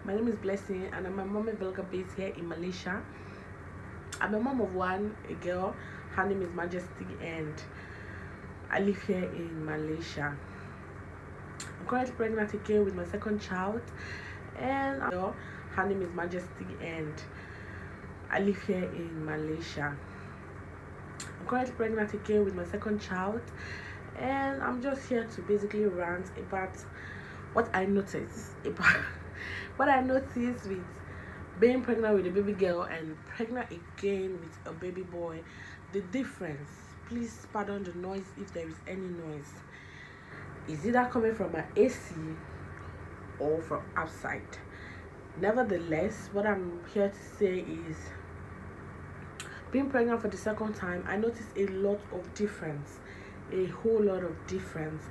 My name is Blessing, and I'm a mommy vlogger based here in Malaysia. I'm a mom of one, a girl. Her name is Majesty, and I live here in Malaysia. I'm currently pregnant again with my second child, and her name is Majesty, and I live here in Malaysia. I'm currently pregnant again with my second child, and I'm just here to basically rant about what I noticed with being pregnant with a baby girl and pregnant again with a baby boy. The difference, please pardon the noise if there is any noise, is either coming from my AC or from outside. Nevertheless, what I'm here to say is, being pregnant for the second time, I noticed a lot of difference, a whole lot of difference.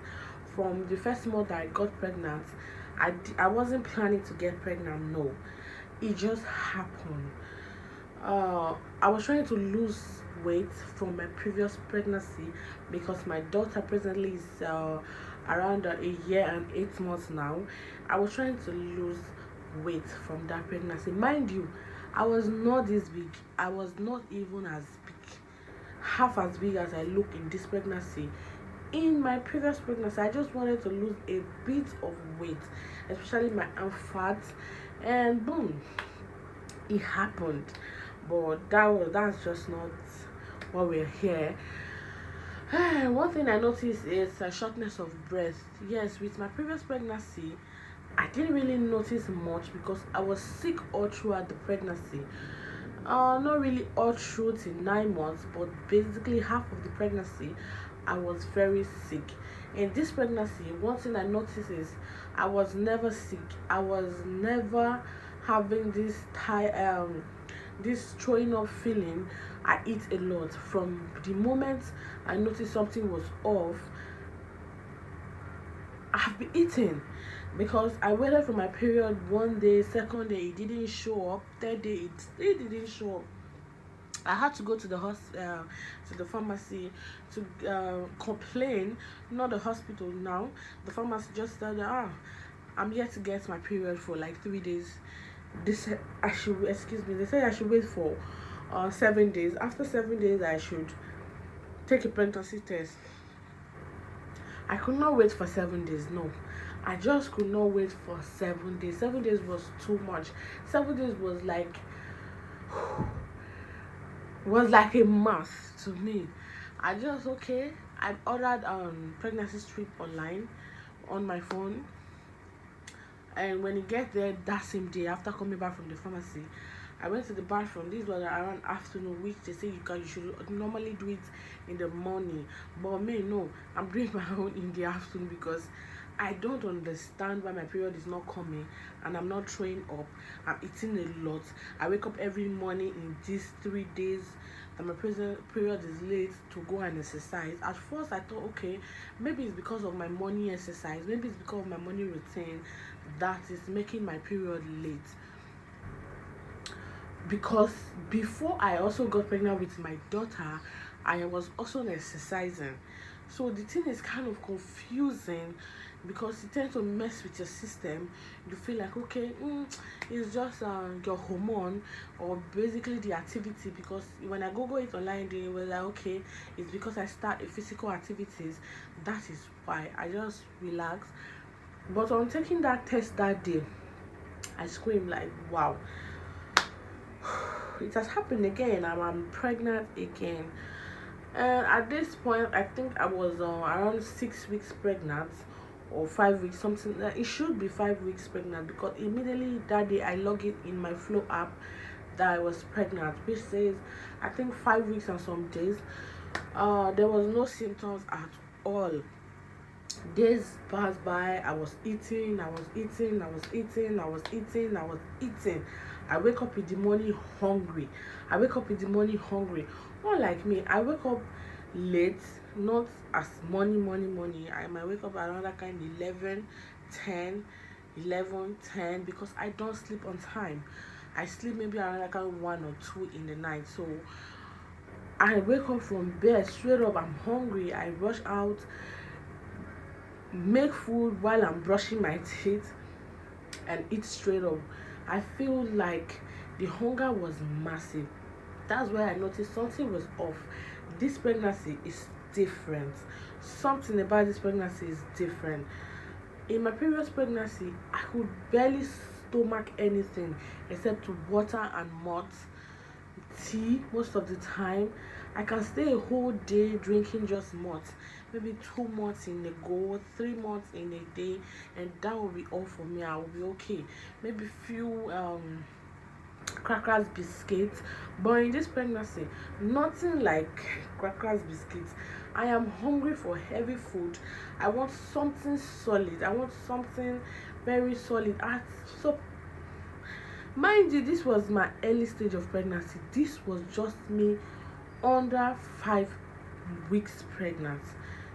From the first month that I got pregnant, I wasn't planning to get pregnant. No, it just happened. I was trying to lose weight from my previous pregnancy because my daughter presently is around a year and 8 months now. I was trying to lose weight from that pregnancy. Mind you, I was not this big. I was not even as big, half as big as I look in this pregnancy. In my previous pregnancy, I just wanted to lose a bit of weight, especially my arm fat, and boom, it happened. But that's just not what we're here. One thing I noticed is a shortness of breath. Yes, with my previous pregnancy, I didn't really notice much because I was sick all throughout the pregnancy. Not really all through till 9 months, but basically half of the pregnancy, I was very sick. In this pregnancy, one thing I noticed is I was never sick. I was never having this throwing up feeling. I eat a lot. From the moment I noticed something was off, I've been eating, because I waited for my period one day, second day it didn't show up, third day it still didn't show up. I had to go to the pharmacy to complain, not the hospital now. The pharmacy just said, I'm yet to get my period for like 3 days. They said I should, excuse me, they said I should wait for 7 days. After 7 days, I should take a pregnancy test. I could not wait for 7 days. No, I just could not wait for 7 days. 7 days was too much. 7 days was like a month to me. I ordered pregnancy strip online on my phone, and when it gets there that same day after coming back from the pharmacy, I went to the bathroom. This was around afternoon, which they say you should normally do it in the morning. But me, no, I'm doing my own in the afternoon because I don't understand why my period is not coming and I'm not throwing up. I'm eating a lot. I wake up every morning in these 3 days that my period is late to go and exercise. At first, I thought, okay, maybe it's because of my morning exercise. Maybe it's because of my morning routine that is making my period late. Because before I also got pregnant with my daughter, I was also exercising. So the thing is kind of confusing because it tends to mess with your system. You feel like, okay, it's just your hormone, or basically the activity. Because when I Google it online, they were like, okay, it's because I start a physical activities. That is why I just relax. But on taking that test that day, I screamed like, wow, it has happened again. I'm pregnant again. And at this point, I think I was around 6 weeks pregnant, or 5 weeks, something. It should be 5 weeks pregnant, because immediately that day I log it in my Flow app that I was pregnant, which says I think 5 weeks and some days. There was no symptoms at all. Days passed by. I was eating. I wake up in the morning hungry. Unlike me, I wake up late, not as morning. I might wake up around that kind 11, 10, because I don't sleep on time. I sleep maybe around like 1 or 2 in the night. So I wake up from bed straight up. I'm hungry. I rush out, make food while I'm brushing my teeth, and eat straight up, I feel like the hunger was massive. That's why I noticed something was off. This pregnancy is different. Something about this pregnancy is different. In my previous pregnancy, I could barely stomach anything except water and malt, tea most of the time. I can stay a whole day drinking just malt, maybe 2 months in a go, 3 months in a day, and that will be all for me. I will be okay. Maybe few crackers, biscuits. But in this pregnancy, nothing like crackers, biscuits. I am hungry for heavy food. I want something solid. I want something very solid. So mind you, this was my early stage of pregnancy. This was just me under 5 weeks pregnant,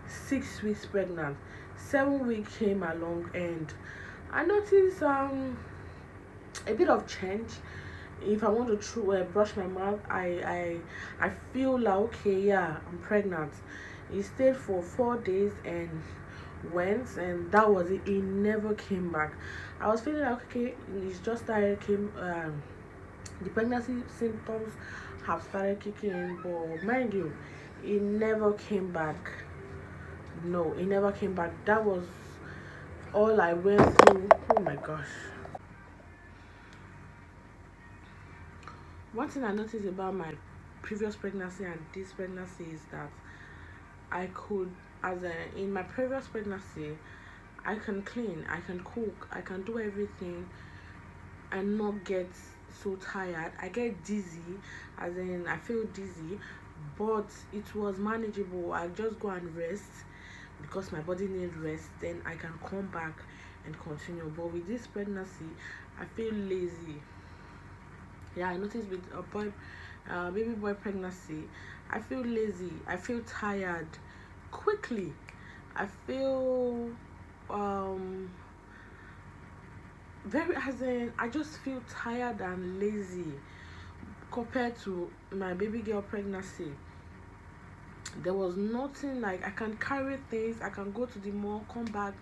6 weeks pregnant. 7 week came along, and I noticed a bit of change. If I want to brush my mouth, I feel like, okay, yeah, I'm pregnant. It stayed for 4 days and went, and that was it. It never came back. I was feeling like, okay, it's just started came the pregnancy symptoms have started kicking in, but mind you, it never came back. No, it never came back. That was all I went through. Oh my gosh. One thing I noticed about my previous pregnancy and this pregnancy is that I could, in my previous pregnancy, I can clean, I can cook, I can do everything and not get so tired. I get dizzy, as in I feel dizzy, but it was manageable. I just go and rest because my body needs rest. Then I can come back and continue. But with this pregnancy, I feel lazy. Yeah, I noticed with a baby boy pregnancy, I feel lazy. I feel tired quickly. I feel um very, as in I just feel tired and lazy compared to my baby girl pregnancy. There was nothing like I can carry things, I can go to the mall, come back,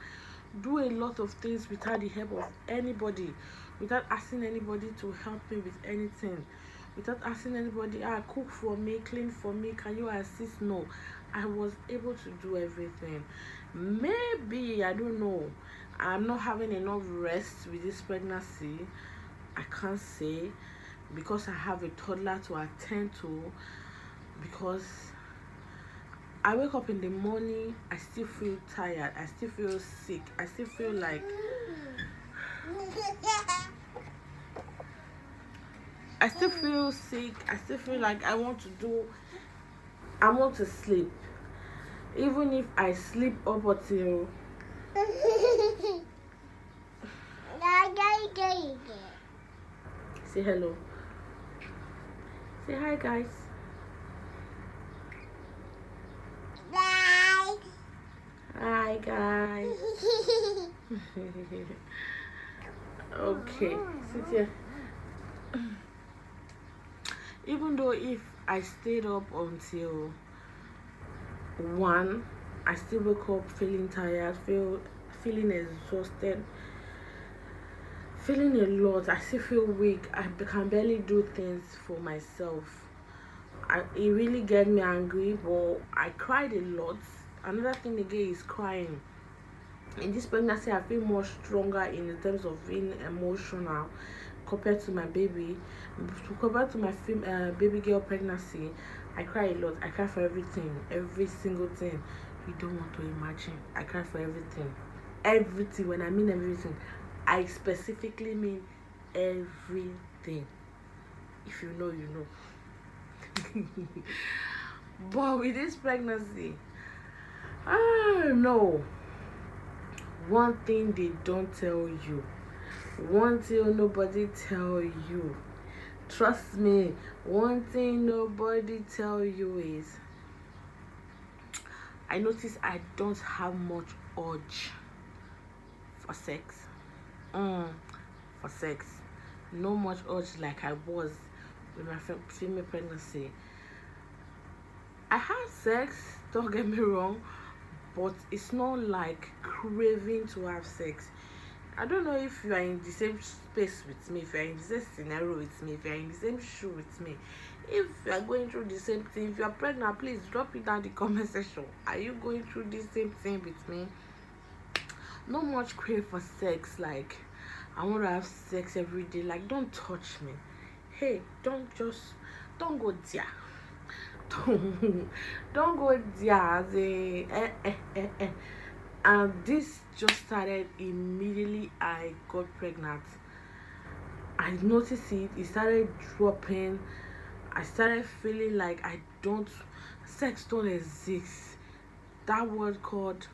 do a lot of things without the help of anybody, without asking anybody to help me with anything, without asking anybody, cook for me, clean for me, can you assist? No, I was able to do everything. Maybe, I don't know, I'm not having enough rest with this pregnancy. I can't say, because I have a toddler to attend to, because I wake up in the morning, I still feel tired, I still feel sick, I still feel like I still feel sick, I still feel like I want to sleep. Even if I sleep up until say hello. Say hi guys. Hi guys. Okay, sit here. Even though if I stayed up until 1, I still wake up feeling tired, feeling exhausted, feeling a lot. I still feel weak. I can barely do things for myself. It really get me angry, but I cried a lot. Another thing again is crying. In this pregnancy, I feel more stronger in terms of being emotional compared to my baby. Compared to my baby girl pregnancy, I cry a lot. I cry for everything, every single thing. You don't want to imagine. I cry for everything. Everything. When I mean everything, I specifically mean everything. If you know, you know. But with this pregnancy, I don't know. One thing they don't tell you, one thing nobody tell you. Trust me, one thing nobody tell you is, I notice I don't have much urge for sex. For sex. No much urge like I was with my female pregnancy. I have sex, don't get me wrong, but it's not like craving to have sex. I don't know if you are in the same space with me, if you are in the same scenario with me, if you are in the same shoe with me, if you are going through the same thing. If you are pregnant, please drop it down in the comment section. Are you going through the same thing with me? Not much crave for sex, like I want to have sex every day. Like, don't touch me. Hey, don't go there. Don't go there. And this just started immediately I got pregnant. I noticed it started dropping. I started feeling like sex don't exist. That word called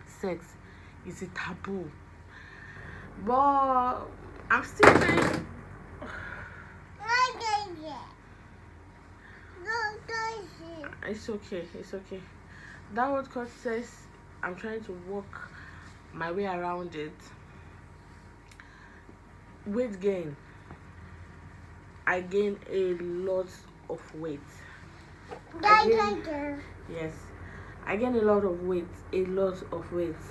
sex is a taboo. But I'm still trying. It's okay. It's okay. That word called sex, I'm trying to work my way around it. Weight gain. I gained a lot of weight. Yes, I gained a lot of weight.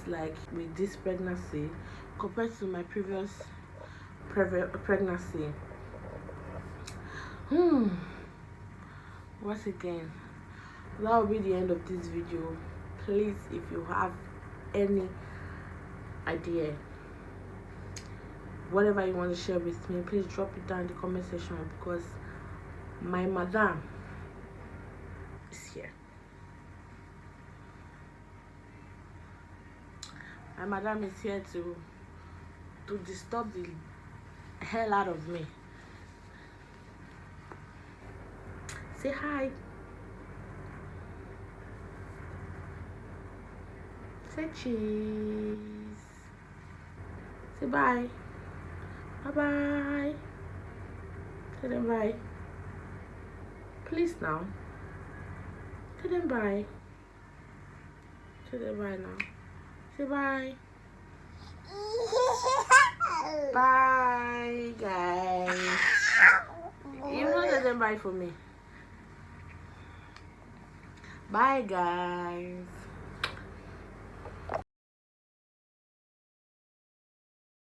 Like with this pregnancy, compared to my previous pregnancy. Once again, that will be the end of this video. Please, if you have any idea, whatever you want to share with me, please drop it down in the comment section, because my madam is here. My madam is here to disturb the hell out of me. Say hi. Say cheese. Say bye. Bye bye. Tell them bye. Please now. Tell them bye. Tell them bye now. Say bye. Bye, guys. You know, tell them bye for me. Bye, guys.